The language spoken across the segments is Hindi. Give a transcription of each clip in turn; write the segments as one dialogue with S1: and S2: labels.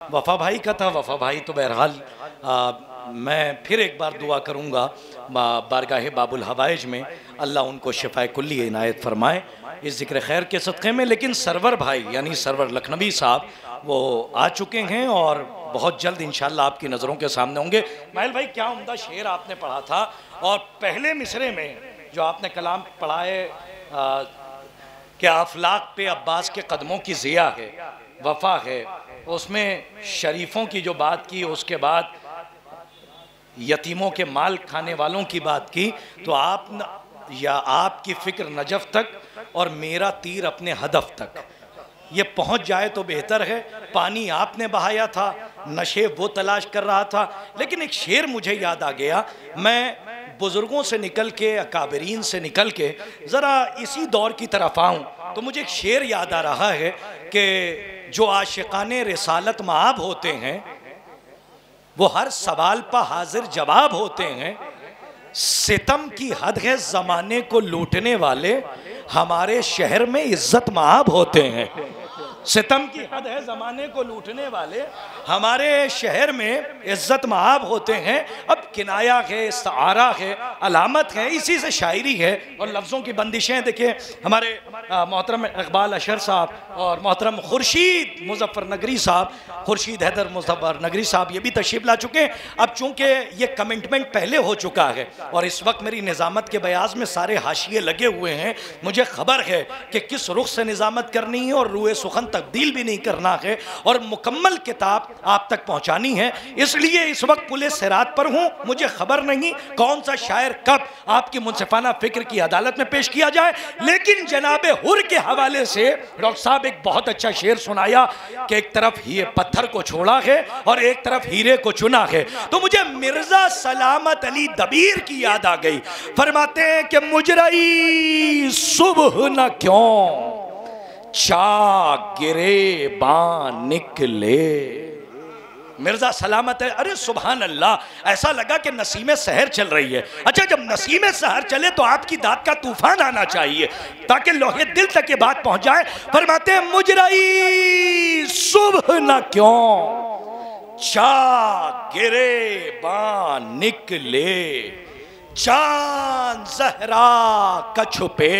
S1: वफ़ा भाई का था। वफ़ा भाई तो बहरहाल मैं फिर एक बार दुआ करूँगा बारगाह बाबुल हवाइज में, अल्लाह उनको शिफ़ाए कुल्ली इनायत फरमाए इस ज़िक्र खैर के सदक़े में। लेकिन सरवर भाई यानी सरवर लखनवी साहब वो आ चुके हैं और बहुत जल्द इंशाअल्लाह आपकी नज़रों के सामने होंगे। माहिल भाई, क्या उम्दा शेर आपने पढ़ा था, और पहले मिसरे में जो आपने कलाम पढ़ा है कि अफलाक पे अब्बास के कदमों की ज़िया है, वफ़ा है, उसमें शरीफों की जो बात की, उसके बाद यतीमों के माल खाने वालों की बात की, तो आपकी फ़िक्र नजफ़ तक और मेरा तीर अपने हदफ तक ये पहुंच जाए तो बेहतर है। पानी आपने बहाया था, नशे वो तलाश कर रहा था। लेकिन एक शेर मुझे याद आ गया, मैं बुज़ुर्गों से निकल के, अकाबरीन से निकल के ज़रा इसी दौर की तरफ आऊँ तो मुझे एक शेर याद आ रहा है कि जो आशिकाने रिसालत माब होते हैं वो हर सवाल पर हाजिर जवाब होते हैं। सितम की हद है ज़माने को लूटने वाले, हमारे शहर में इज्जत माब होते हैं। सितम की हद है ज़माने को लूटने वाले, हमारे शहर में इज्जत माब होते हैं। अब किनाया है, इस्तारा है, अलामत है, इसी से शायरी है और लफ्ज़ों की बंदिशें। देखिए हमारे मोहतरम इकबाल अशर साहब और मोहतरम खुर्शीद मुज़फ़्फ़र नगरी साहब, खुर्शीद हैदर मुज़फ़्फ़र नगरी साहब ये भी तशरीफ़ ला चुके हैं। अब चूँकि ये कमिटमेंट पहले हो चुका है और इस वक्त मेरी निज़ामत के बयाज़ में सारे हाशिए लगे हुए हैं, मुझे ख़बर है कि किस रुख से निज़ामत करनी है और रूए सुखन तब्दील भी नहीं करना है और मुकम्मल किताब आप तक पहुंचानी है। इसलिए इस वक्त पुलिस सिरात पर हूं, मुझे खबर नहीं कौन सा शायर कब आपकी मुनसिफाना फिक्र की अदालत में पेश किया जाए। लेकिन जनाबे हुर के हवाले से डॉक्टर साहब एक बहुत अच्छा शेर सुनाया कि एक तरफ ये पत्थर को छोड़ा है और एक तरफ हीरे को चुना है। तो मुझे मिर्जा सलामत अली दबीर की याद आ गई। फरमाते हैं कि मुजरई सुबह न क्यों चा गिरे बान निकले। मिर्जा सलामत है, अरे सुभान अल्लाह, ऐसा लगा कि नसीम सहर चल रही है। अच्छा, जब नसीम सहर चले तो आपकी दात का तूफान आना चाहिए ताकि लोहे दिल तक ये बात पहुंच जाए। फरमाते हैं मुजरई सुबह न क्यों चा गिरे बान निकले, चांद ज़हरा का छुपे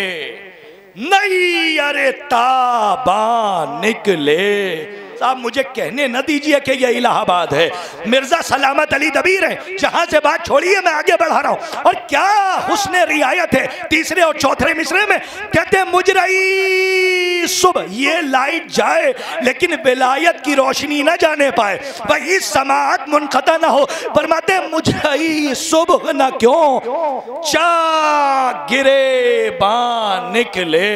S1: नहीं अरे ताबा निकले। साहब मुझे कहने न दीजिए कि यह इलाहाबाद है, मिर्जा सलामत अली दबीर है। जहां से बात छोड़िए मैं आगे बढ़ा रहा हूं। और क्या हुस्ने रियायत है तीसरे और चौथे मिसरे में। कहते हैं मुजरई सुबह, ये लाइट जाए लेकिन विलायत की रोशनी न जाने पाए, वही समाअत मुनक़ता ना हो। फरमाते मुजरई सुबह न क्यों चा गिरे बान निकले।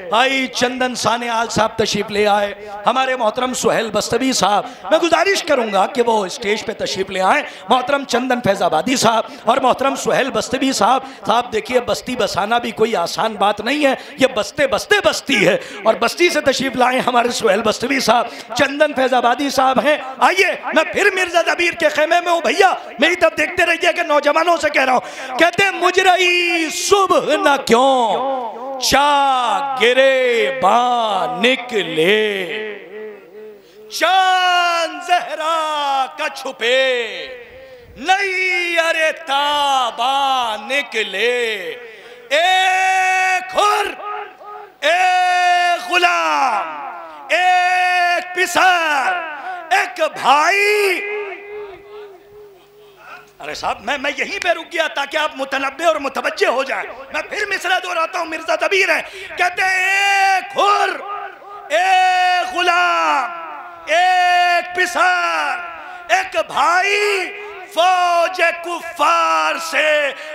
S1: आई चंदन साने आल साहब तशरीफ ले आए, हमारे मोहतरम सुहेल बस्तवी साहब, मैं गुजारिश करूंगा कि वो स्टेज पे तशरीफ ले आए। मोहतरम चंदन फैजाबादी साहब और मोहतरम सुहेल बस्तवी साहब। साहब देखिए, बस्ती बसाना भी कोई आसान बात नहीं है, ये बस्ते बस्ते बस्ती है और बस्ती से तशरीफ लाए हमारे सुहेल बस्तवी साहब, चंदन फैजाबादी साहब हैं। आइए, मैं फिर मिर्जा दबीर के खेमे में हूँ भैया, मेरी तरफ देखते रहिए कि नौजवानों से कह रहा हूँ। कहते हैं मुजरई सुबह न क्यों चा गिरे बान निकले, चांद ज़हरा का छुपे नहीं अरे ताबा निकले। एक हुर, एक गुलाम, एक पिसर, एक भाई। अरे साहब, मैं यहीं पे रुक गया ताकि आप मुतनब्बे और मुतवज्जे हो जाए। मैं फिर मिसरा दोहराता हूं, मिर्जा दबीर है। कहते हैं एक हुर, एक गुलाम, एक पिसर, एक भाई, फौज कुफार से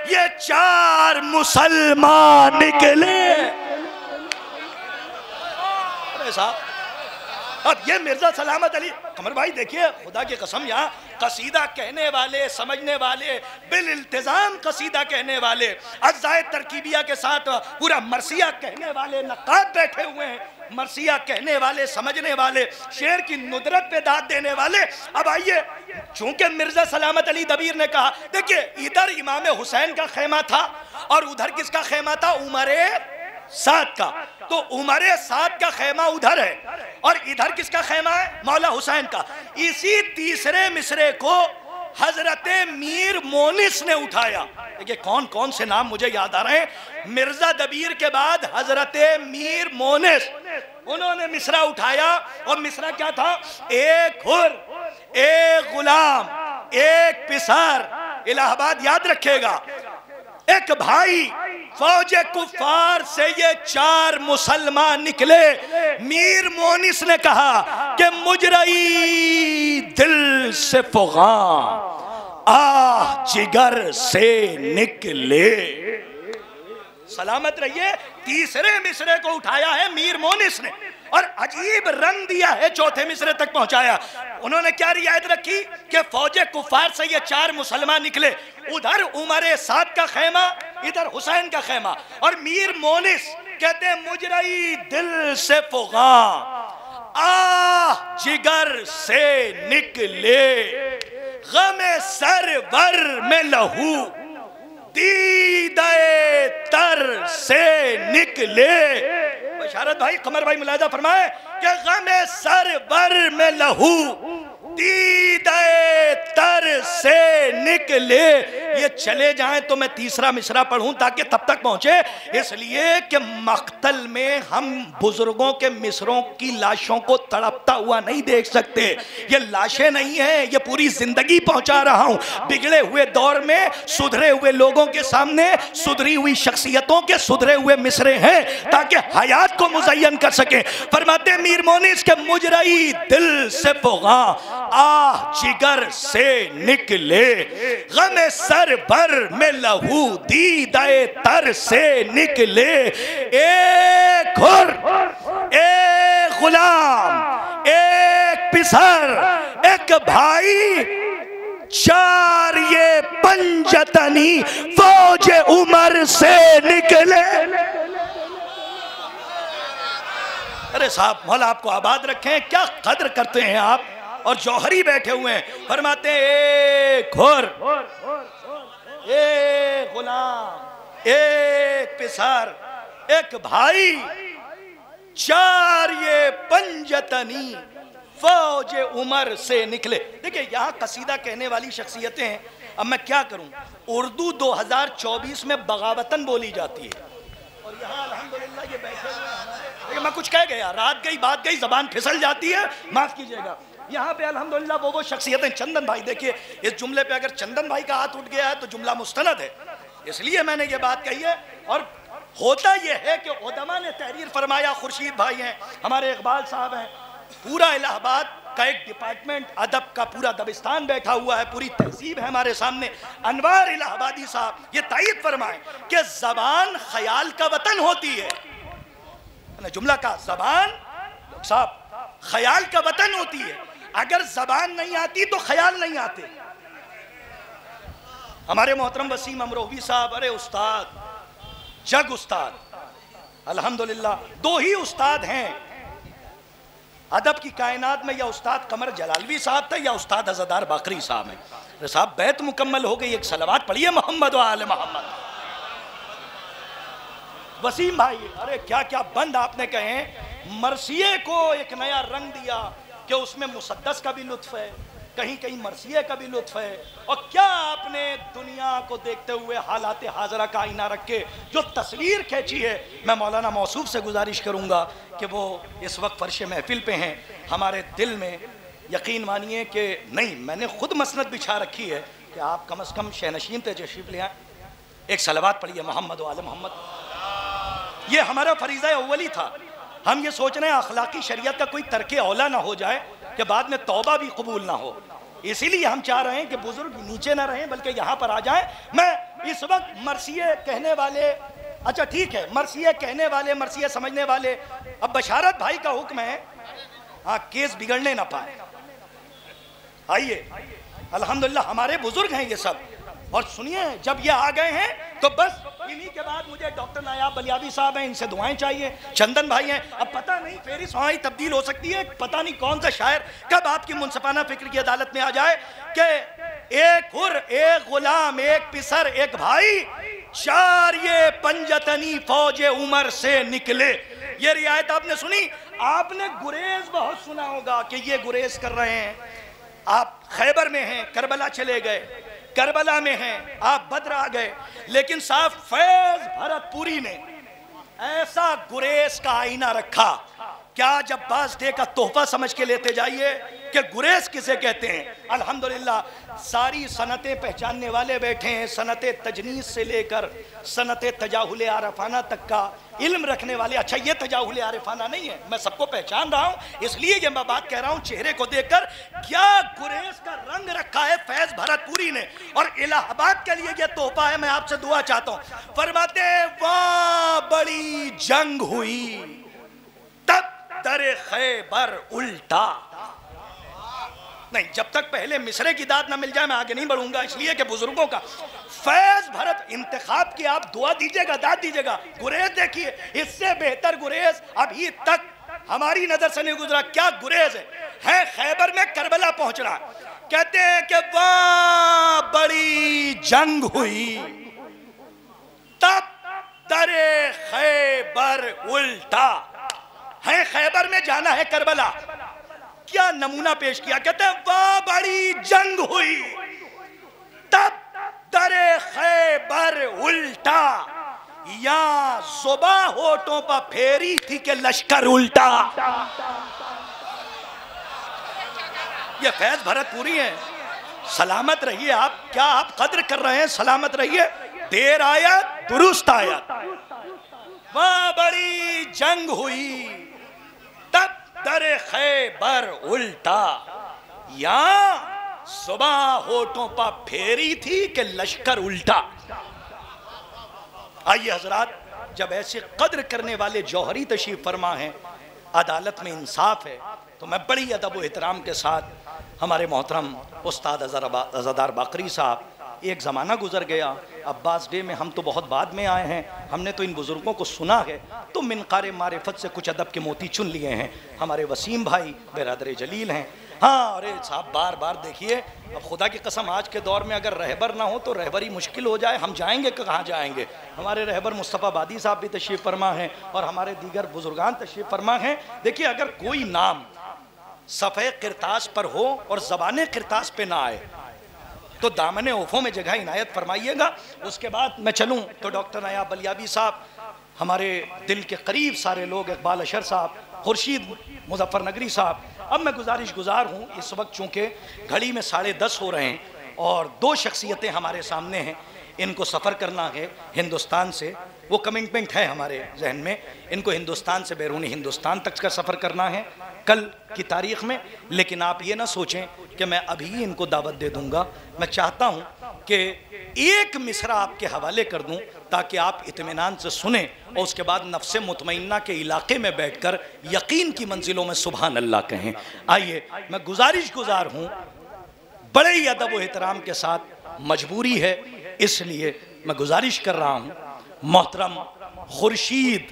S1: ये चार मुसलमान निकले। अरे साहब, अब ये मिर्जा सलामत अली कमर भाई देखिए, खुदा की कसम, यहाँ कसीदा कहने वाले, समझने वाले, बिल इल्तिजाम कसीदा कहने वाले, अज़्ज़ाए तरकीबिया के साथ पूरा मरसिया कहने वाले नक़ाद बैठे हुए हैं। मरसिया कहने वाले, समझने वाले, शेर की नुदरत पे दाद देने वाले। अब आइए, चूंकि मिर्जा सलामत अली दबीर ने कहा, देखिए इधर इमाम हुसैन का खेमा था और उधर किसका खेमा था, उमरे साद का। तो उमर साद का खेमा उधर है और इधर किसका खेमा है? मौला हुसैन का। इसी तीसरे मिसरे को हजरत मीर मोनिस ने उठाया। देखिए कौन कौन से नाम मुझे याद आ रहे हैं। मिर्जा दबीर के बाद हजरत मीर मोनिस, उन्होंने मिसरा उठाया और मिसरा क्या था? एक हुर, एक गुलाम, एक पिसार। इलाहाबाद याद रखेगा, एक भाई, फौज कुफार से ये 4 मुसलमान निकले। मीर मोनिस ने कहा कि मुजरई दिल से फुगा, आह जिगर से निकले। सलामत रहिए। तीसरे मिसरे को उठाया है मीर मोनिस ने और अजीब रंग दिया है, चौथे मिसरे तक पहुंचाया। उन्होंने क्या रियायत रखी कि फौजे कुफार से ये 4 मुसलमान निकले। उधर उमर साद का खेमा, इधर हुसैन का खेमा। और मीर मोनिस कहते हैं मुजरई दिल से फुगा, आह जिगर से निकले, गमे सरवर में लहू, दीदाए तर से निकले। बशारत भाई, कमर भाई मुलाजा फरमाए कि गमे सरवर में लहू, दीदाए तर से निकले। ये चले जाएं तो मैं तीसरा मिसरा पढ़ूं ताकि तब तक पहुंचे, इसलिए कि मख्तल में हम बुजुर्गों के मिसरों की लाशों को तड़पता हुआ नहीं देख सकते। ये लाशें नहीं हैं, ये पूरी जिंदगी पहुंचा रहा हूं। बिगड़े हुए दौर में सुधरे हुए लोगों के सामने सुधरी हुई शख्सियतों के सुधरे हुए मिसरे हैं ताकि हयात को मुज़य्यन कर सके। फरमाते मीर मोनिस के मुजरई दिल से फुगा, आह जिगर से निकले, गमे सर भर में लहू, दीदाए तर से निकले। एक हुर, एक गुलाम, एक पिसर, एक भाई, 4 ये पंजतनी फौज उमर से निकले। अरे साहब, मौला आपको आबाद रखें, क्या कद्र करते हैं आप। और जौहरी बैठे हुए हैं, फरमाते हैं एक हुर, एक गुलाम, एक पिसार, एक भाई, 4 ये पंजतनी फौज उमर से निकले। देखिए यहाँ कसीदा कहने वाली शख्सियतें हैं। अब मैं क्या करूं, उर्दू 2024 में बगावतन बोली जाती है और यहाँ अल्हम्दुलिल्लाह ये बैठे हुए हैं। देखिए मैं कुछ कह गया, रात गई बात गई, जबान फिसल जाती है, माफ कीजिएगा। यहाँ पे अल्हम्दुलिल्लाह वो शख्सियतें, चंदन भाई, देखिए इस जुमले पे अगर चंदन भाई का हाथ उठ गया है तो जुमला मुस्तनद है, इसलिए मैंने ये बात कही है। और होता ये है कि उलमा ने तहरीर फरमाया, खुर्शीद भाई हैं, हमारे इकबाल साहब हैं, पूरा इलाहाबाद का एक डिपार्टमेंट अदब का पूरा दबिस्तान बैठा हुआ है, पूरी तहजीब है हमारे सामने। अनवार इलाहाबादी साहब ये तायद फरमाएं कि जबान ख्याल का वतन होती है। जुमला का, जबान साहब ख्याल का वतन होती है। अगर जबान नहीं आती तो ख्याल नहीं आते। हमारे मोहतरम वसीम अमरोही साहब, अरे उस्ताद, जग उस्ताद, अल्हम्दुलिल्लाह 2 ही उस्ताद हैं अदब की कायनात में, या उस्ताद कमर जलालवी साहब थे या उस्ताद हज़रतदार बाकरी साहब हैं। अरे साहब बैत मुकम्मल हो गई, एक सलवात पढ़िए मोहम्मद व आले मोहम्मद। वसीम भाई, अरे क्या क्या बंद आपने कहे। मरसिए को एक नया रंग दिया कि उसमें मुसद्दस का भी लुत्फ है, कहीं कहीं मरसिए का भी लुत्फ है। और क्या आपने दुनिया को देखते हुए हालात हाजरा का आईना रख के जो तस्वीर खींची है। मैं मौलाना मौसूफ से गुजारिश करूँगा कि वो इस वक्त फर्श महफिल पे हैं, हमारे दिल में यकीन मानिए कि नहीं, मैंने खुद मसनद बिछा रखी है कि आप कम अज़ कम शहनशीन पे तशरीफ़ ले आएँ, एक सलवात पढ़िए मोहम्मद व आले मोहम्मद। ये हमारा फरीज़ा अव्वली था। हम ये सोच रहे हैं अखलाकी शरीयत का कोई तर्के औला ना हो जाए कि बाद में तौबा भी कबूल ना हो, इसीलिए हम चाह रहे हैं कि बुजुर्ग नीचे ना रहें बल्कि यहाँ पर आ जाएं। मैं इस वक्त मरसिए कहने वाले, अच्छा ठीक है, मरसिए कहने वाले, मरसिए समझने वाले, अब बशारत भाई का हुक्म है, हाँ केस बिगड़ने ना पाए। आइए, अल्हम्दुलिल्लाह हमारे बुजुर्ग हैं ये सब। और सुनिए, जब ये आ गए हैं तो बस इन्हीं के बाद मुझे डॉक्टर नायाब बलियाबी साहब हैं, इनसे दुआएं चाहिए, चंदन भाई हैं। अब पता नहीं फेरिस वहाँ ही तब्दील हो सकती है, पता नहीं कौन सा शायर कब आपकी मुनसफाना फिक्र की अदालत में आ जाए कि एक हुर, एक गुलाम, एक पिसर, एक भाई, चार ये पंजतनी फौजे उमर से निकले। ये रियायत आपने सुनी? आपने गुरेज बहुत सुना होगा कि ये गुरेज कर रहे हैं। आप खैबर में हैं, करबला चले गए, करबला में हैं, आप बद्र आ गए, लेकिन साहब फैज भरतपुरी ने ऐसा गुरेज का आईना रखा। क्या जब बास डे का तोहफा समझ के लेते जाइए कि गुरेज किसे कहते हैं। अल्हम्दुलिल्लाह सारी सनतें पहचानने वाले बैठे हैं, सनते तजनीस से लेकर सनते तजाहुल आरफाना तक का इल्म रखने वाले। अच्छा ये तजाहुल आरफाना नहीं है, मैं सबको पहचान रहा हूँ, इसलिए ये मैं बात कह रहा हूँ चेहरे को देखकर। क्या गुरेज का रंग रखा है फैज भरतपुरी ने, और इलाहाबाद के लिए ये तोहफा है। मैं आपसे दुआ चाहता हूँ। फरमाते वाह बड़ी जंग हुई तब दरे खैबर उल्टा। नहीं, जब तक पहले मिसरे की दाद ना मिल जाए मैं आगे नहीं बढ़ूंगा, इसलिए कि बुजुर्गों का फैज भरत इंतखाब की आप दुआ दीजिएगा, दाद दीजिएगा। गुरेज देखिए, इससे बेहतर गुरेज अभी तक हमारी नजर से नहीं गुजरा। क्या गुरेज है खैबर में, करबला पहुंच रहा। कहते हैं कि वाह बड़ी जंग हुई तब दरे खैबर उल्टा। है खैबर में जाना है करबला, क्या नमूना पेश किया। कहते हैं वाह बड़ी जंग हुई तब दरे खैबर उल्टा, या सुबह होठों पर फेरी थी कि लश्कर उल्टा। ये फैज भरतपुरी है। सलामत रहिए आप, क्या आप कद्र कर रहे हैं, सलामत रहिए। देर आया दुरुस्त आया। वाह बड़ी जंग हुई तब दरे खैबर उल्टा, या सुबह होठों पर फेरी थी कि लश्कर उल्टा। आइए हजरात, जब ऐसे कद्र करने वाले जौहरी तशरीफ फरमा हैं, अदालत में इंसाफ है, तो मैं बड़ी अदब व एहतराम के साथ हमारे मोहतरम उस्ताद अज़ादार बाकरी साहब, एक ज़माना गुजर गया, अब्बास डे में हम तो बहुत बाद में आए हैं, हमने तो इन बुज़ुर्गों को सुना है, तो मिनकार मारिफत से कुछ अदब के मोती चुन लिए हैं। हमारे वसीम भाई बिरादर जलील हैं। हाँ अरे साहब, बार बार देखिए, अब खुदा की कसम आज के दौर में अगर रहबर ना हो तो रहबरी मुश्किल हो जाए। हम जाएंगे कहाँ जाएंगे। हमारे रहबर मुस्तफ़ा बादी साहब भी तशरीफ़ फरमा हैं और हमारे दीगर बुजुर्गान तशरीफ़ फरमा हैं। देखिए, अगर कोई नाम सफ़े किरतास पर हो और ज़बान किरतास पे ना आए तो दामन ओफ़ों में जगह इनायत फरमाइएगा। उसके बाद मैं चलूँ तो डॉक्टर नयाब बलियाबी साहब, हमारे दिल के करीब सारे लोग, इकबाल अशर साहब, खुर्शीद मुजफ्फरनगरी साहब। अब मैं गुजारिश गुजार हूँ, इस वक्त चूँकि घड़ी में 10:30 हो रहे हैं और दो शख्सियतें हमारे सामने हैं, इनको सफ़र करना है हिंदुस्तान से, वो कमिटमेंट है हमारे जहन में, इनको हिंदुस्तान से बैरूनी हिंदुस्तान तक का सफ़र करना है कल की तारीख़ में। लेकिन आप ये ना सोचें कि मैं अभी ही इनको दावत दे दूंगा। मैं चाहता हूं कि एक मिसरा आपके हवाले कर दूं ताकि आप इत्मीनान से सुने और उसके बाद नफ्से मुतमइन्ना के इलाके में बैठकर यकीन की मंजिलों में सुभान अल्लाह कहें। आइए, मैं गुजारिश गुजार हूं, बड़े ही अदब व एहतराम के साथ, मजबूरी है इसलिए मैं गुजारिश कर रहा हूं मोहतरम खुर्शीद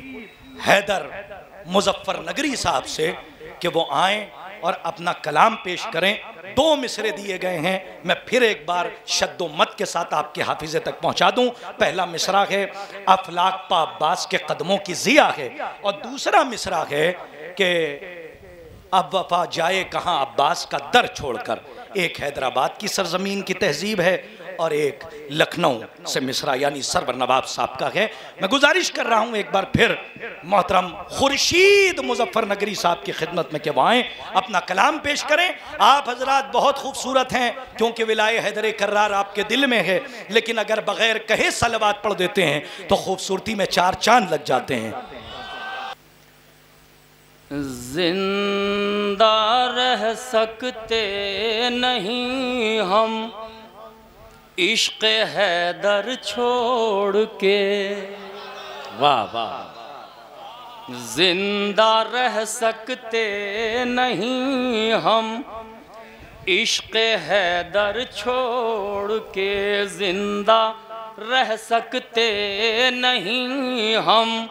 S1: हैदर मुजफ्फरनगरी साहब से कि वो आएँ और अपना कलाम पेश करें। 2 मिसरे दिए गए हैं, मैं फिर एक बार शद्दो मत के साथ आपके हाफिजे तक पहुंचा दूं। पहला मिसरा है अफलाक पा अब्बास के कदमों की जिया है, और दूसरा मिसरा है कि अब वफा जाए कहाँ अब्बास का दर छोड़कर। एक हैदराबाद की सरजमीन की तहजीब है और एक लखनऊ से मिसरा यानी सरवर नवाब साहब का है। मैं गुजारिश कर रहा हूँ एक बार फिर मोहतरम खुर्शीद मुजफ्फरनगरी साहब की खिदमत में कि वो आएँ, अपना कलाम पेश करें। आप हजरात बहुत खूबसूरत हैं क्योंकि विलाय हैदर कर्रार आपके दिल में है, लेकिन अगर बगैर कहे सलवात पढ़ देते हैं तो खूबसूरती में 4 चांद लग जाते हैं।
S2: जिंदा रह सकते नहीं हम इश्क़ हैदर छोड़ के।
S1: वाह वाह।
S2: जिंदा रह सकते नहीं हम इश्क़ हैदर छोड़ के। जिंदा रह सकते नहीं हम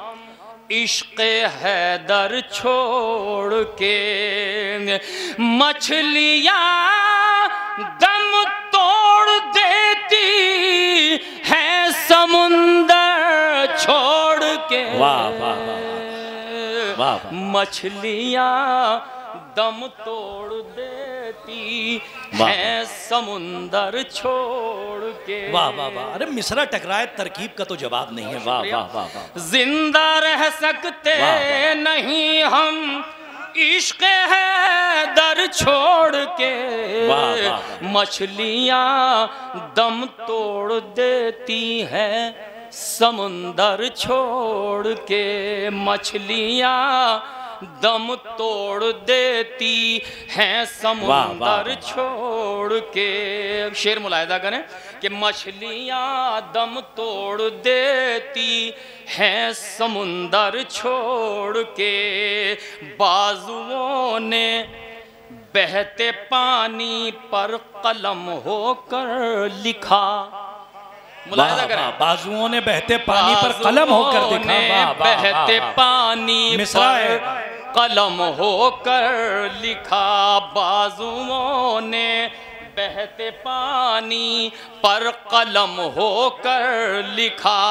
S2: इश्क़ हैदर छोड़ के। मछलियाँ दम तोड़ देती है समुंदर मछलियाँ दम तोड़ देती हैं समुंदर छोड़ के।
S1: वाह वाह वाह, अरे मिसरा टकराए तरकीब का तो जवाब नहीं है। वाह वाह वाह वाह।
S2: जिंदा रह सकते नहीं हम इश्क है दर छोड़ के, मछलियाँ दम तोड़ देती हैं समुंदर छोड़ के, मछलियाँ दम तोड़ देती हैं समुंदर छोड़ के। शेर मुलाहिदा करें कि मछलियाँ दम तोड़ देती हैं समुंदर छोड़ के, बाजुओं ने बहते पानी पर कलम होकर लिखा। मुलाहिदा करें,
S1: बाजुओं ने बहते पानी पर कलम होकर लिखा।
S2: बहते पानी पर कलम होकर लिखा, बाजुओं ने बहते पानी पर कलम होकर लिखा।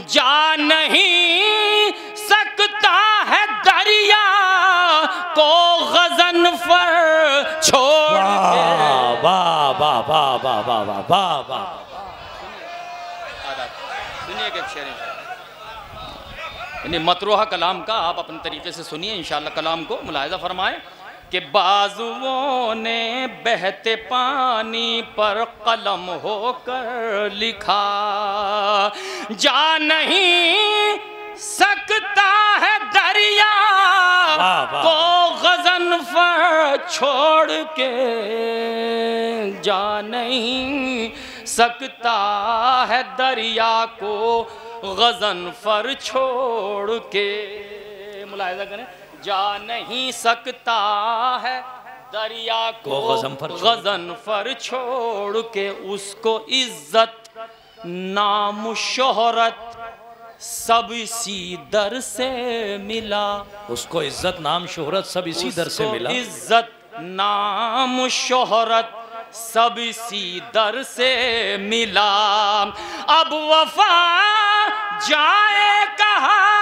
S2: जा नहीं सकता है दरिया को गज़नफ़र छोड़ के।
S1: वाह वाह वाह वाह वाह वाह वाह वाह।
S2: सुनिए कि शेर मतरूहा कलाम का आप अपने तरीके से सुनिए, इंशाअल्लाह कलाम को मुलाहिज़ा फरमाएं कि बाजुओं ने बहते पानी पर कलम होकर लिखा, जा नहीं सकता है दरिया को गज़नफ़र छोड़ के, जा नहीं सकता है दरिया को गज़नफ़र छोड़ के। मुलाहिज़ा करें, जा नहीं सकता है दरिया को गज़नफ़र छोड़ के, उसको इज्जत नाम शोहरत सब इसी दर से मिला।
S1: उसको इज्जत नाम शोहरत सब इसी दर से मिला।
S2: इज्जत नाम शोहरत सब इसी दर से मिला। अब वफा जाए कहाँ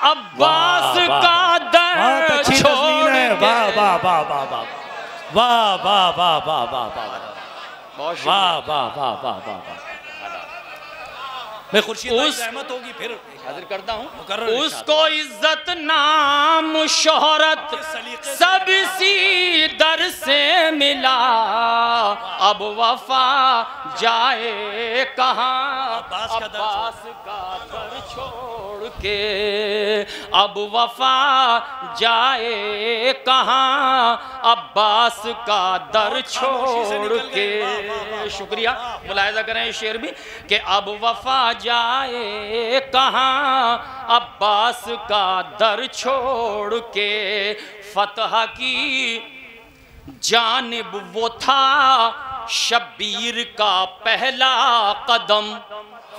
S2: अब्बास का दर छोड़ के।
S1: वाह वाह वाह वाह वाह वाह वाह वाह वाह वाह वाह वाह वाह वाह वाह। मैं खुर्शीद रहमत होगी फिर
S2: हाजिर करता हूँ। उसको इज्जत नाम शोहरत सब इसी दर से मिला। अब वफा जाए कहाँ अब्बास का दर छोड़ के, अब वफा जाए कहाँ अब्बास का दर छोड़ के। शुक्रिया, मुलाहिज़ा करें शेर भी कि अब वफा जाए कहाँ अब्बास का दर छोड़ के। फतह की जानिब वो था शब्बीर का पहला कदम।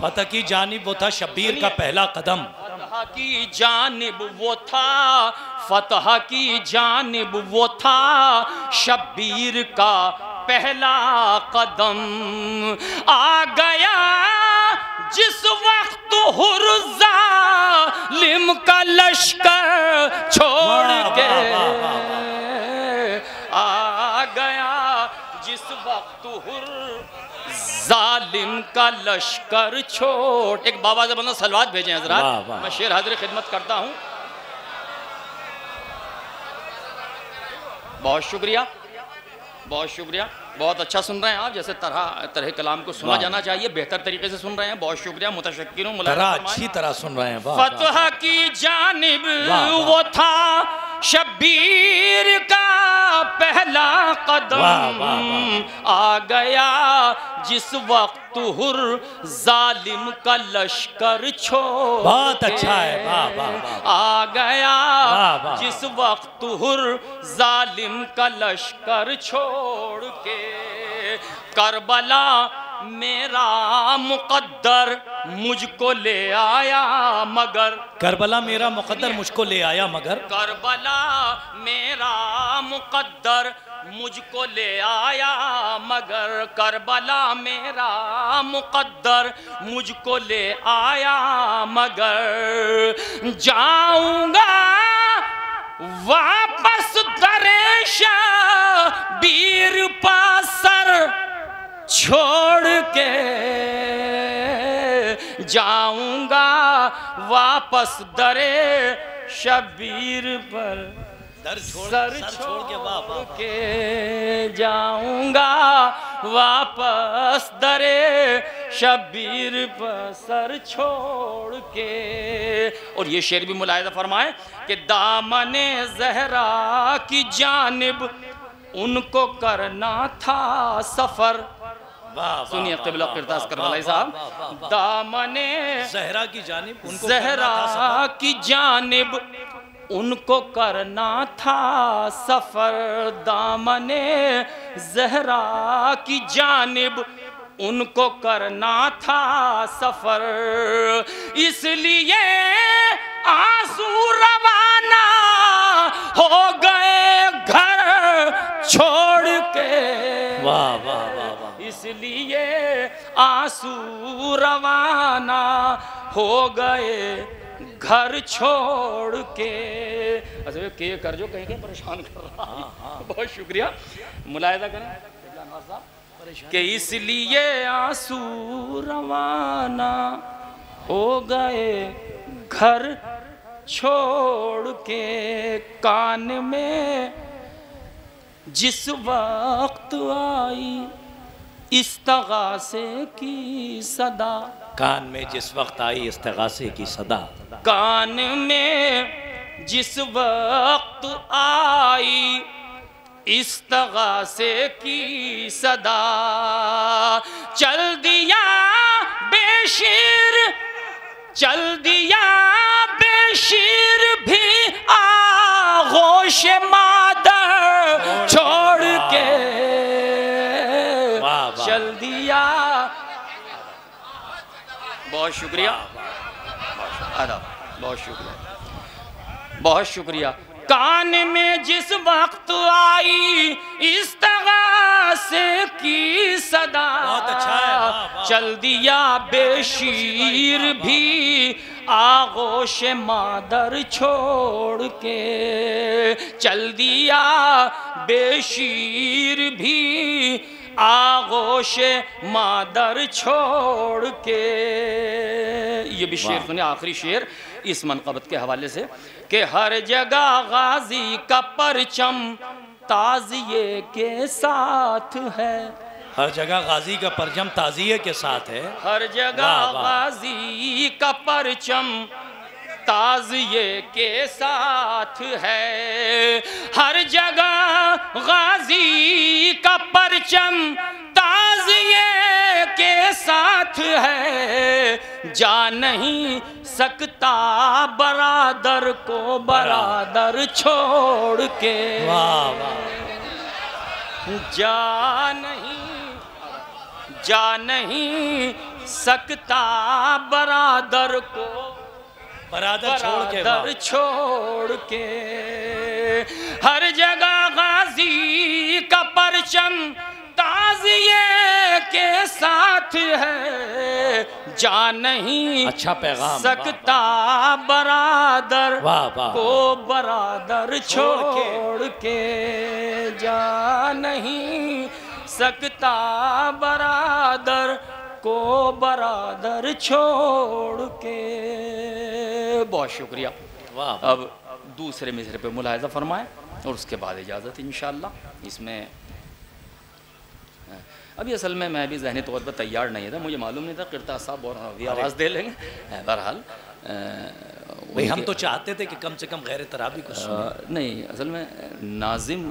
S1: फतह की जानिब वो था शब्बीर का पहला कदम।
S2: फतह की जानिब वो था, फतह की जानिब वो था शब्बीर का पहला कदम। आ गया जिस वक्त हुर्ज़ालिम का लश्कर छोड़ के, आ गया जिस वक्त हुर्ज़ालिम का लश्कर छोड़। एक बाबा से बंदा सलवात भेजे हज़रात, मैं शेर हाज़िर खिदमत करता हूँ। बहुत शुक्रिया, बहुत शुक्रिया, बहुत अच्छा सुन रहे हैं आप, जैसे तरह कलाम को सुना जाना चाहिए, बेहतर तरीके से सुन रहे हैं। बहुत शुक्रिया, मुतशक्किर हूं।
S1: अच्छी तरह सुन रहे हैं।
S2: फतह की जानिब वो था शब्बीर का पहला कदम। आ गया जिस वक्त हुर्ज़ालिम का लश्कर छोड़।
S1: बहुत अच्छा है।
S2: आ गया जिस वक्त हुर्ज़ालिम का लश्कर छोड़ के, करबला मेरा मुकद्दर मुझको ले आया मगर,
S1: करबला मेरा मुकद्दर मुझको ले आया मगर,
S2: करबला मेरा मुकद्दर मुझको ले आया मगर, करबला मेरा मुकद्दर मुझको ले आया मगर, जाऊंगा वापस दरेशा बीर पासर छोड़ के, जाऊंगा वापस दरे शबीर पर सर छोड़ के, जाऊंगा वापस दरे शबीर पर सर छोड़ के। और ये शेर भी मुलाहिजा फरमाए कि दामने ज़हरा की जानिब उनको करना था सफर। सुनिए क़िबला क़िरतास करबलाई साहब, दामने
S1: ज़हरा की जानिब उनको
S2: ज़हरा की जानिब उनको करना था सफर, दामने ज़हरा की जानिब उनको करना था सफर, इसलिए आंसू रवाना हो गए घर छोड़ के।
S1: वाह वाह वाह वाह।
S2: इसलिए आंसू रवाना हो गए घर छोड़ के। अच्छा के कर जो कहीं के परेशान कर रहा। बहुत शुक्रिया, मुलाहिजा करें कि इसलिए आंसू रवाना हो गए घर छोड़ के, कान में जिस वक्त आई इस्तगासे की सदा,
S1: कान में जिस वक्त आई इस्तगासे की सदा,
S2: कान में जिस वक्त आई इस्तगासे की सदा, चल दिया बेशीर, चल दिया बेशीर भी आगोश मादर छोड़ के, चल दिया। बहुत शुक्रिया, बहुत शुक्रिया, बहुत शुक्रिया। कान में जिस वक्त आई इस्तगासे की सदा,
S1: बहुत अच्छा है,
S2: चल दिया बेशीर भी आगोश मादर छोड़ के, चल दिया बेशीर भी आगोश मादर छोड़ के। ये भी शेर सुने, आखिरी शेर इस मनक़बत के हवाले से कि हर जगह गाजी का परचम ताज़िये के साथ है,
S1: हर जगह गाजी का परचम ताज़िये के साथ है,
S2: हर जगह गाजी का परचम ताज़िये के साथ है, हर जगह गाजी का परचम ताज़िये के साथ है, जा नहीं सकता बरादर को बरादर छोड़ के,
S1: वाह वाह,
S2: जा नहीं सकता बरादर को
S1: बरादर
S2: छोड़ के, हर जगह गाजी का परचम ताज़िये के साथ है, जा नहीं
S1: अच्छा पैगाम
S2: सकता बरादर
S1: वाह वाह
S2: को बरादर छोड़ के, जा नहीं सकता बरादर को बरादर छोड़ के। बहुत शुक्रिया।
S1: वाह।
S2: अब दूसरे मिसरे पे मुलाहिजा फरमाएं और उसके बाद इजाज़त इंशाअल्लाह। इसमें अभी असल में मैं भी ज़हनी तौर पर तैयार नहीं था, मुझे मालूम नहीं था क़िरतास साहब और भी आवाज़ दे लेंगे। बहरहाल
S1: भाई हम तो चाहते थे कि कम से कम गैर तराबी कुछ
S2: नहीं, असल में नाजिम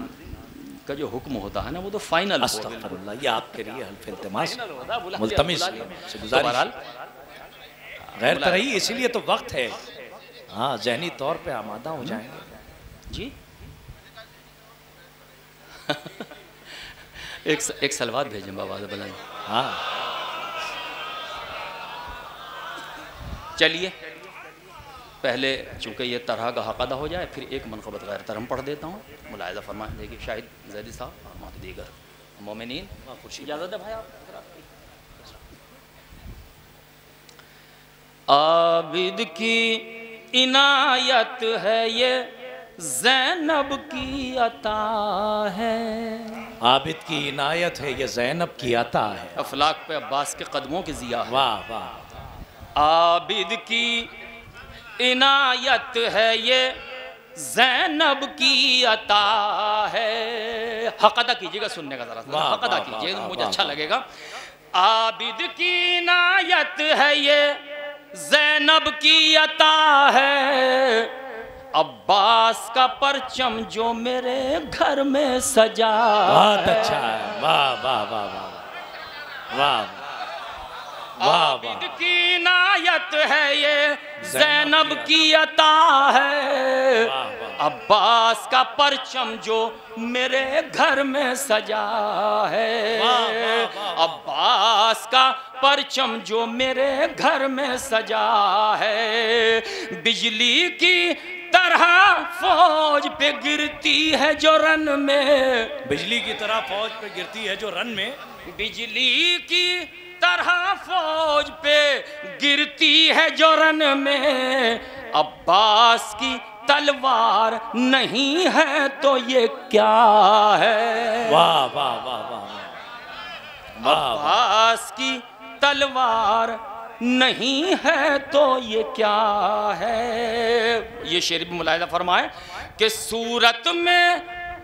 S2: का जो हुक्म होता है ना वो तो फाइनल
S1: अस्तग़फिरुल्लाह, ये आपके लिए हल्फ इल्तिमास
S2: होता,
S1: मुल्तमिस से गुजारिश, गैर तरही इसीलिए तो वक्त है, हाँ ज़हनी तौर पे आमादा हो जाएंगे
S2: जी। एक सलवात भेजें बाबा बुलंद।
S1: हाँ
S2: चलिए पहले चूँकि ये तरह का हक अदा हो जाए, फिर एक मनक़बत गैर तरह पढ़ देता हूँ। मुलाहिज़ा फरमाएं, देखिए शाहिद ज़ैदी साहब और दीगर मोमिनीन, खुशी इजाज़त है भाई आप। आबिद की इनायत है ये, ज़ैनब की अता है।
S1: आबिद की इनायत है ये, ज़ैनब की अता है।
S2: अफलाक पे अब्बास के कदमों की ज़िया है।
S1: वाह वाह।
S2: आबिद की इनायत है ये, ज़ैनब की अता है। हक अदा कीजिएगा, सुनने का ज़रा हक अदा कीजिए, मुझे अच्छा लगेगा। आबिद की इनायत है ये, ज़ैनब की अता है। अब्बास का परचम जो मेरे घर में सजा,
S1: बहुत अच्छा है। वाह वाह वाह वाह वाह।
S2: आबिद की इनायत है ये, ज़ैनब की अता है। अब्बास का परचम जो मेरे घर में सजा है। अब्बास का परचम जो मेरे घर में सजा है। बिजली की तरह फौज पे गिरती है जो रन में,
S1: बिजली की तरह फौज पे गिरती है जो रन में।
S2: बिजली की तरह फौज पे गिरती है जो रन में। अब्बास की तलवार नहीं है तो ये क्या है।
S1: वाह वाह वाह वाह वाह।
S2: अब्बास की तलवार नहीं है तो ये क्या है। ये शेर भी मुलाहिज़ा फरमाए कि सूरत में,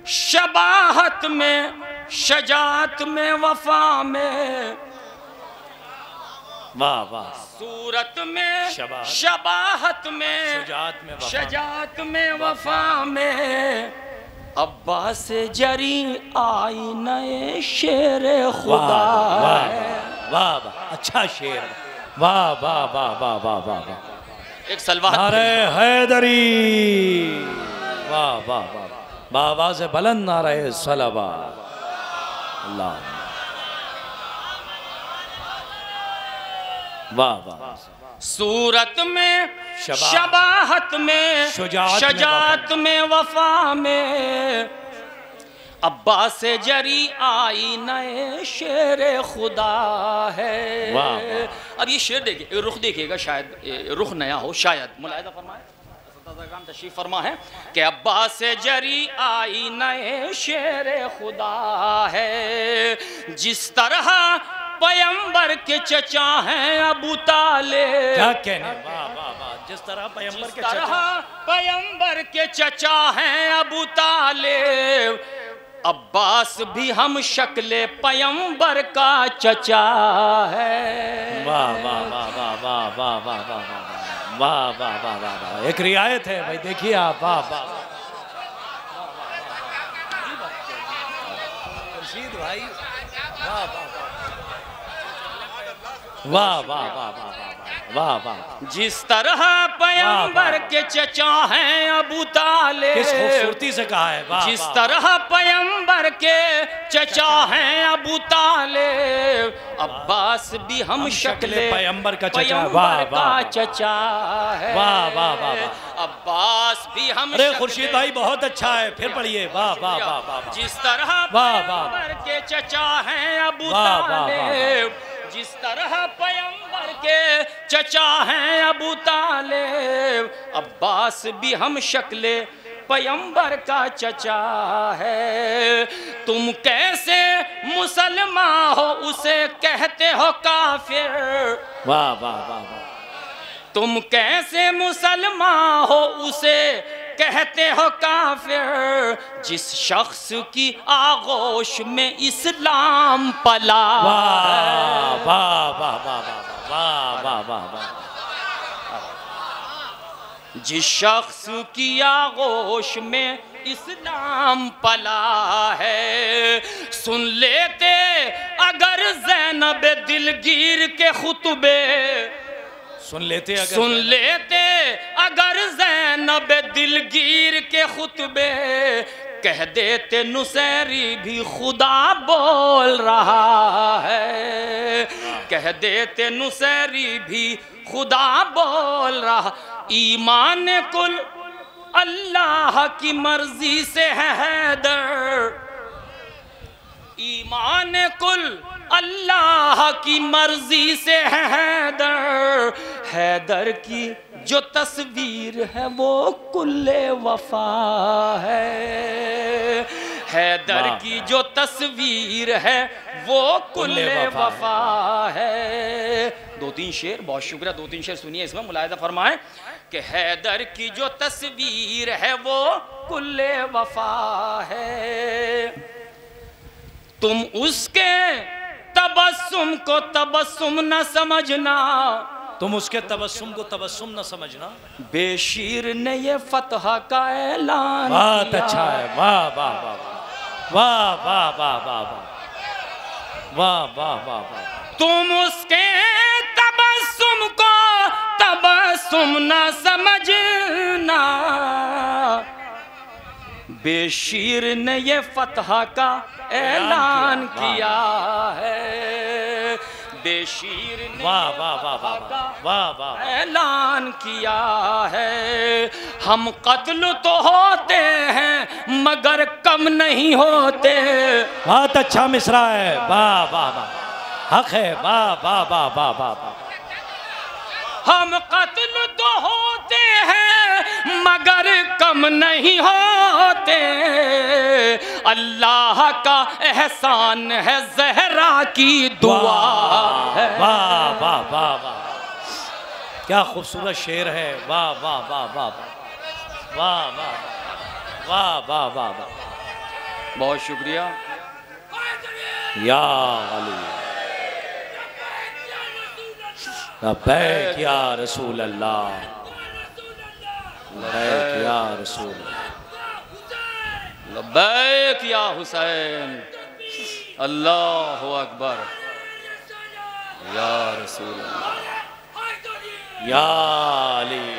S2: शबाहत में, शजात में, वफा में।
S1: वाह वाह।
S2: सूरत में, शबाहत में, शजात में, वफा में। अब्बास से जरी आई नए शेर खुदा।
S1: वाह वाह, अच्छा शेर। वाह वाह वाह वाह वाह वाह।
S2: एक सलवात
S1: नारे हैदरी। वाह वाह वाह। बाबा से बुलंद नारे सलवा। अल्लाह। वाह वाह।
S2: सूरत में, शबाहत में, शजात में, वफा में। अब्बास से जरी आई नए शेर खुदा है। अब ये शेर देखिए, रुख देखिएगा, शायद रुख नया हो, शायद मुलाहिज़ा फरमाए। तशरीफ फरमा है कि अब्बास से जरी आई नए शेर खुदा है। जिस तरह पैगंबर के चचा हैं अबू तालिब।
S1: क्या कहने। वाह वाह वाह। जिस तरह
S2: पैगंबर के चचा हैं अबू तालिब। अब्बास भी हम शक्ले पैगंबर का चचा है।
S1: वाह वाह वाह वाह वाह वाह वाह वाह वाह वाह वाह वाह। एक रियायत है भाई, देखिए आप। वाह वाह मुर्शीद भाई। वाह वाह वाह वाह वाह वाह वाह वाह।
S2: जिस तरह पैगंबर के चचा हैं अबू तालिब।
S1: किस खूबसूरती से कहा है। वाह।
S2: जिस तरह पैगंबर के चचा हैं अबू तालिब। अब्बास भी हम शक्ले
S1: पैगंबर का चचा
S2: है।
S1: वाह वाह वाह।
S2: अब्बास भी हम।
S1: अरे खुर्शीद भाई बहुत अच्छा है, फिर पढ़िए। वाह वाह वाह वाह।
S2: जिस तरह पैगंबर के चचा हैं अबू तालिब। जिस तरह पैगंबर के चचा हैं अबू तालिब। अब्बास भी हम शक्ले पैगंबर का चचा है। तुम कैसे मुसलमान हो उसे कहते हो काफिर।
S1: वाह वाह वाह वाह।
S2: तुम कैसे मुसलमान हो उसे कहते हो काफिर। जिस शख्स की आगोश में इस्लाम पला।
S1: वाह वाह वाह वाह वाह वाह वाह वाह।
S2: जिस शख्स की आगोश में इस्लाम पला है। सुन लेते अगर ज़ैनब दिलगीर के खुतबे।
S1: सुन लेते अगर
S2: ज़ैनब दिलगीर के खुतबे। कह देते नुसैरी भी खुदा बोल रहा है। कह देते नुसैरी भी खुदा बोल रहा। ईमान कुल अल्लाह की मर्जी से है हैदर, ईमान कुल अल्लाह की मर्जी से है हैदर। हैदर की जो तस्वीर है वो कुल्ले वफा है, हैदर की जो तस्वीर है वो कुल्ले वफा है। दो तीन शेर, बहुत शुक्रिया, दो तीन शेर सुनिए इसमें, मुलाहिजा फरमाएं कि हैदर की जो तस्वीर है वो कुल्ले वफा है। तुम उसके तबस्सुम को तबस्सुम न समझना,
S1: तुम उसके तबस्सुम को तबस्सुम न समझना।
S2: बेशीर ने ये फतह का ऐलान
S1: बहुत अच्छा है, वाह वाह वाह वाह वाह वाह वाह वाह वाह वाह वाह।
S2: तुम उसके तबस्सुम को तबस्सुम न समझना, बेशीर ने ये फतह का ऐलान किया है, बेशीर ने
S1: वाह वाह वाह वाह वाह वाह
S2: ऐलान किया है। हम कत्ल तो होते हैं मगर कम नहीं होते।
S1: बहुत अच्छा मिसरा है, वाह वाह वाह, हक है, वाह वाह वाह वाह वाह।
S2: हम कत्ल तो होते हैं मगर कम नहीं होते। अल्लाह का एहसान है, ज़हरा की दुआ है।
S1: वाह वाह वाह वाह, क्या खूबसूरत शेर है, वाह वाह वाह वाह वाह वाह वाह वाह वाह वाह।
S2: बहुत शुक्रिया
S1: या अली, लब्बैक या रसूल अल्लाह, लब्बैक या रसूल,
S2: लब्बैक या हुसैन, अल्लाहु अकबर या रसूल अल्लाह
S1: या अली।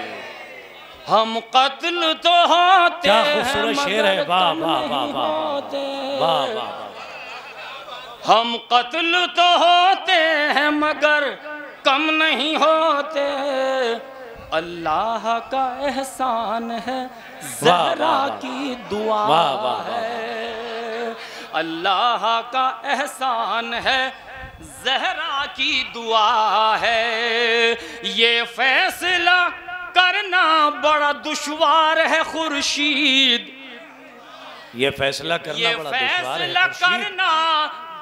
S2: हम कत्ल तो होते
S1: क्या
S2: हैं
S1: खूबसूरत शेर है, वाह वाह वाह वाह वाह वाह।
S2: हम कत्ल तो होते हैं मगर कम नहीं होते। अल्लाह का एहसान है, ज़हरा की दुआ है। अल्लाह का एहसान है, ज़हरा की दुआ है। ये फैसला करना बड़ा दुश्वार है खुर्शीद,
S1: ये फैसला करना बड़ा दुश्वार है,
S2: करना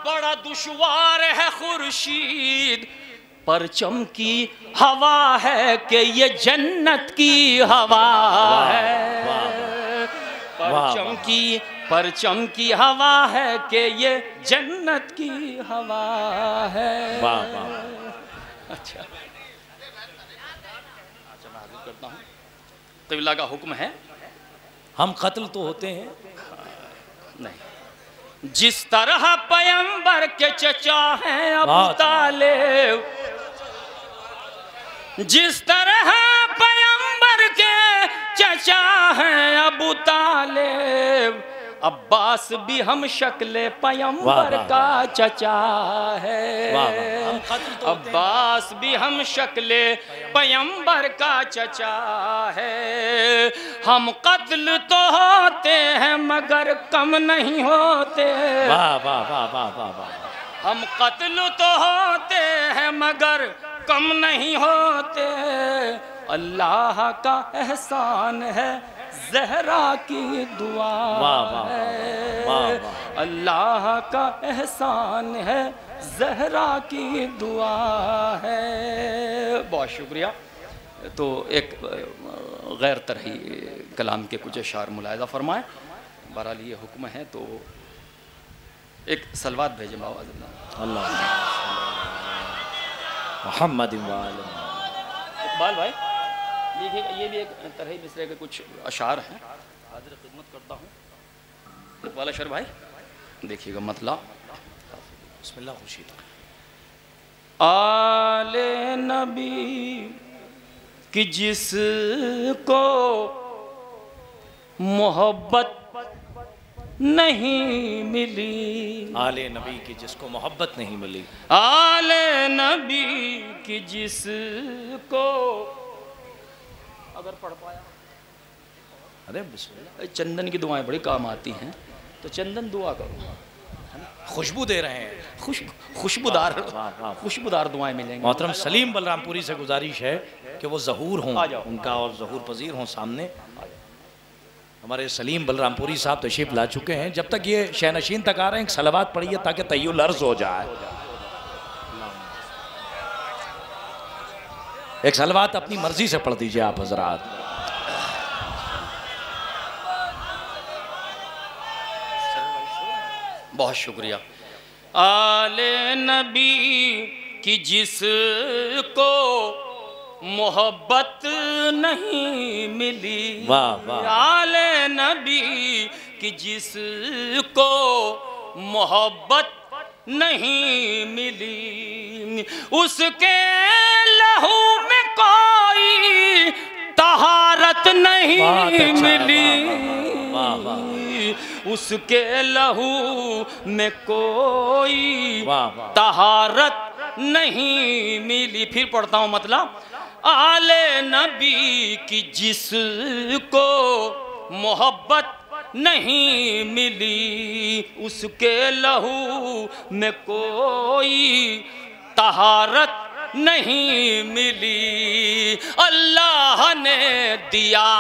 S2: बड़ा दुश्वार है खुर्शीद। परचम की हवा है कि ये जन्नत की हवा है। परचम की हवा है कि ये जन्नत की हवा है।
S1: वाह वाह।
S2: अच्छा, मैं हाजिर करता हूँ। तविल्ला का हुक्म है,
S1: हम कत्ल तो होते हैं
S2: नहीं, जिस तरह पैगंबर के चचा हैं अबू तालिब, जिस तरह पैगंबर के चचा हैं अबू तालिब, अब्बास भी हम शक्ल पैगंबर का चचा है। अब्बास भी हम शक्ल पैगंबर का चचा है। हम कत्ल तो होते हैं मगर कम नहीं होते।
S1: वाह वाह वाह वाह वाह वाह।
S2: हम कत्ल तो होते हैं मगर कम नहीं होते। अल्लाह का एहसान है, ज़हरा की दुआ है। अल्लाह का एहसान है, ज़हरा की दुआ है। बहुत शुक्रिया। तो एक गैर तरही कलाम के कुछ अशार मुलाहिज़ा फरमाएँ। बहरहाल ये हुक्म है तो एक सलवात भेजे बाबा
S1: मोहम्मद
S2: इकबाल भाई, देखिए ये भी एक तरह मिसरे के कुछ अशार हैं, हाजिर खिदमत करता हूँ। इकबाल अशर भाई देखिएगा मतला।
S1: बिस्मिल्लाह खुर्शीद।
S2: आले नबी कि जिसको मोहब्बत नहीं मिली।
S1: आले नबी की जिसको मोहब्बत नहीं मिली,
S2: आले नबी की जिसको, अगर पढ़ पाया।
S1: अरे बिस्मिल्लाह,
S2: चंदन की दुआएं बड़ी काम आती हैं, तो चंदन दुआ करो,
S1: खुशबू दे रहे हैं,
S2: खुशबूदार दुआएं मिलेंगी।
S1: मोहतरम सलीम बलरामपुरी से गुजारिश है कि वो ज़हूर हों,
S2: आ जाओ।
S1: उनका और ज़हूर पजीर हों सामने। हमारे सलीम बलरामपुरी साहब तशरीफ ला चुके हैं। जब तक ये शहनशीन तक आ रहे हैं, एक सलावात पढ़िए ताकि तय्युल अर्ज़ हो जाए। एक सलावात अपनी मर्जी से पढ़ दीजिए आप हजरात।
S2: बहुत शुक्रिया। आले नबी की जिसको मोहब्बत नहीं मिली,
S1: वाह वाह।
S2: आले नबी की जिसको मोहब्बत नहीं मिली, उसके लहू में कोई तहारत नहीं मिली, उसके लहू में कोई तहारत नहीं मिली। फिर पढ़ता हूँ मतलब, आले नबी की जिसको मोहब्बत नहीं मिली, उसके लहू में कोई तहारत नहीं मिली। अल्लाह ने दिया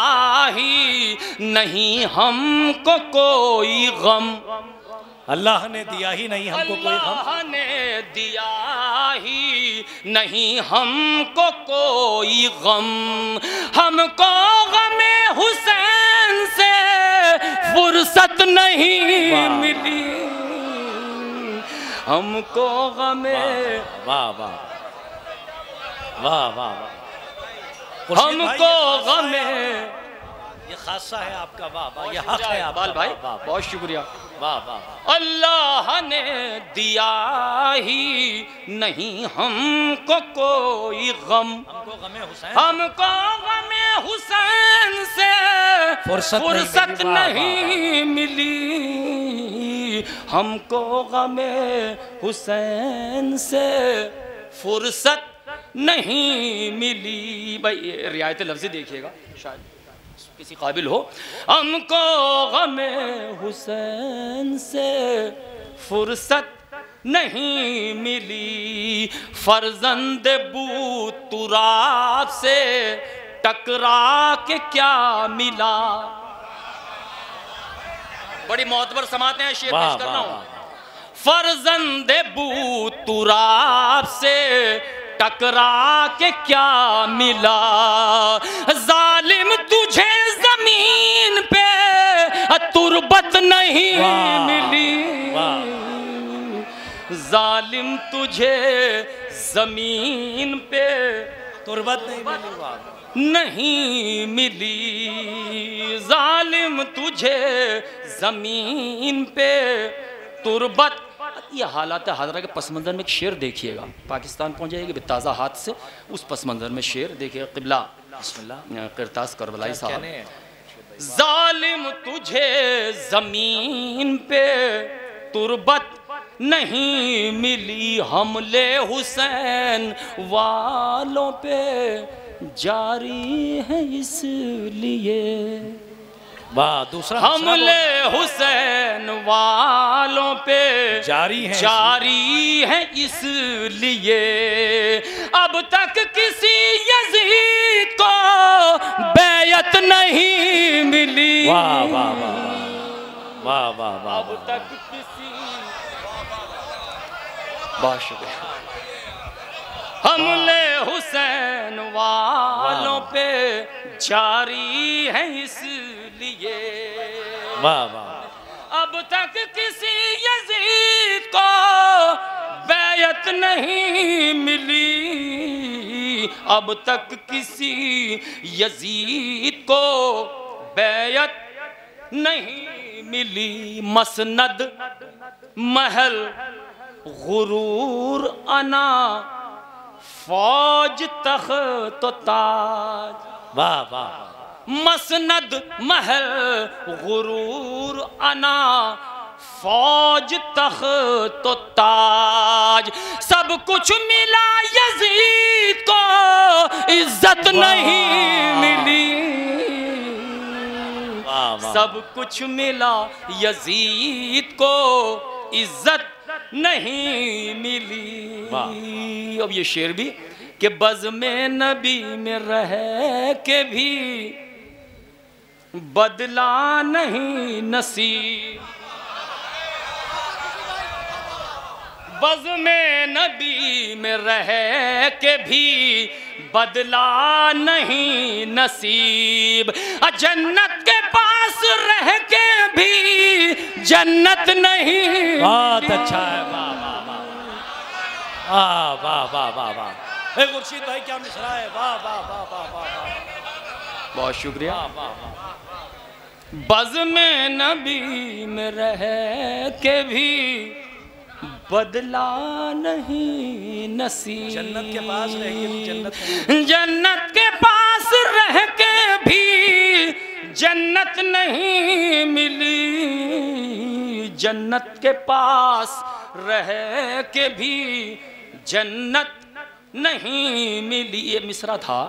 S2: ही नहीं हमको कोई गम,
S1: अल्लाह ने दिया ही नहीं हमको कोई गम,
S2: अल्लाह ने दिया ही नहीं हमको कोई गम, हमको गमे हुसैन से फुर्सत नहीं मिली, हमको गमे,
S1: वाह वाह वाह वाह वाह,
S2: हमको गमे,
S1: ये खासा है आपका, वाह वाह, ये हक है आपका
S2: बाल भाई,
S1: वाह
S2: बहुत शुक्रिया।
S1: वाह वाह।
S2: अल्लाह ने दिया ही नहीं हमको कोई गम,
S1: हमको गमे हुसैन,
S2: हमको गमे हुसैन से फुर्सत नहीं मिली, हमको गमे हुसैन से फुर्सत नहीं मिली। भाई ये रियायत लफ्ज़ी देखिएगा, शायद किसी काबिल हो। हमको गमे हुसैन से फुर्सत नहीं मिली, फर्जंद बू तुराब से टकरा के क्या मिला। बड़ी मोतबर समाते हैं, शेर पेश करना हूं। फर्जंद बू तुराब से टकरा के क्या मिला, जालिम तुझे जमीन पे तुरबत नहीं मिली, जालिम तुझे जमीन पे
S1: तुरबत
S2: नहीं मिली, जालिम तुझे जमीन पे तुरबत। ये हालात हाजरा के पस मंज़र में एक शेर देखिएगा, पाकिस्तान पहुँच जाएगी बेताज़ा हाथ से, उस पस मंज़र में शेर देखिए। क़िबला किरतास करबलाई साहब, जालिम तुझे ज़मीन पे तुरबत नहीं मिली, हमले हुसैन वालों पे जारी है इसलिए,
S1: वाह। दूसरा
S2: हमले हुसैन वालों पे जारी है इसलिए, अब तक किसी यजीद को बैयत नहीं मिली,
S1: वाह वाह वाह वाह वाह,
S2: अब तक किसी, बहुत शुक्रिया। हमले हुसैन वालों पे जारी है इसलिए,
S1: वाह वाह।
S2: अब तक किसी यजीद को बैयत नहीं मिली, अब तक किसी यजीद को बैयत नहीं मिली, मसनद महल गुरूर अना फौज तख्त ताज,
S1: वाह वाह।
S2: मसनद महल गुरूर अना फौज तख्त तो ताज। सब कुछ मिला यजीद को इज्जत नहीं मिली। सब कुछ मिला यजीद को इज्जत नहीं मिली। अब ये शेर भी कि बज़ में नबी में रह के भी बदला नहीं नसीब। बज़ में नबी में रह के भी बदला नहीं नसीब। जन्नत के पास रह के भी जन्नत नहीं।
S1: बहुत अच्छा है, वाह वाह वाह वाह वाह वाह वाह। खुर्शीद भाई क्या मिसरा है, वाह वाह वाह वाह वाह।
S2: बहुत शुक्रिया।
S1: वाह वाह।
S2: बज़ में नबी में रह के भी बदला नहीं नसीब।
S1: जन्नत के पास रह के भी जन्नत,
S2: जन्नत के पास रह के भी जन्नत नहीं मिली। जन्नत के पास रह के भी जन्नत नहीं मिली। ये मिसरा था,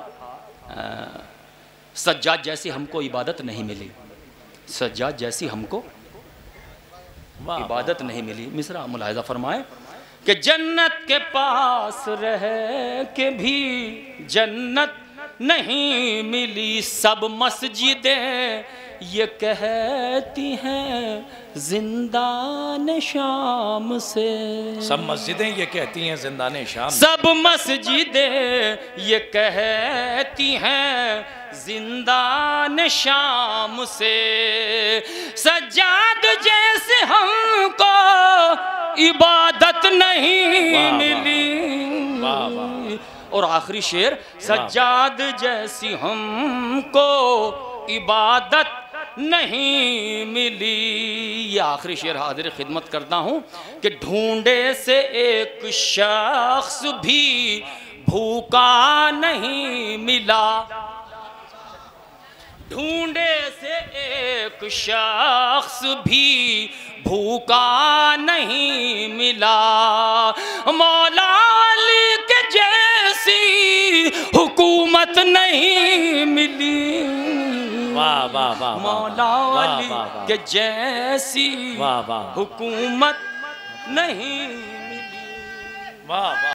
S2: सज्जाद जैसी हमको इबादत नहीं मिली। सज्जाद जैसी हमको इबादत नहीं मिली। मिसरा मुलाहिजा फरमाए कि जन्नत के पास रह के भी जन्नत नहीं मिली। सब मस्जिदें ये कहती हैं जिंदान शाम से।
S1: सब मस्जिदें ये कहती हैं जिंदान शाम।
S2: सब मस्जिदें ये कहती हैं जिंदान शाम से। सज्जाद जैसे हमको इबादत नहीं मिली।
S1: वाह वाह।
S2: और आखिरी शेर, सज्जाद जैसी हमको इबादत नहीं मिली। ये आखिरी शेर हाजिर खिदमत करता हूँ कि ढूंढे से एक शख्स भी भूखा नहीं मिला। ढूंढे से एक शख्स भी भूखा नहीं मिला। मौला अली के जैसी हुकूमत नहीं मिली।
S1: वाह वाह वाह।
S2: मौला अली के जैसी हुकूमत नहीं मिली।
S1: वाह वाह।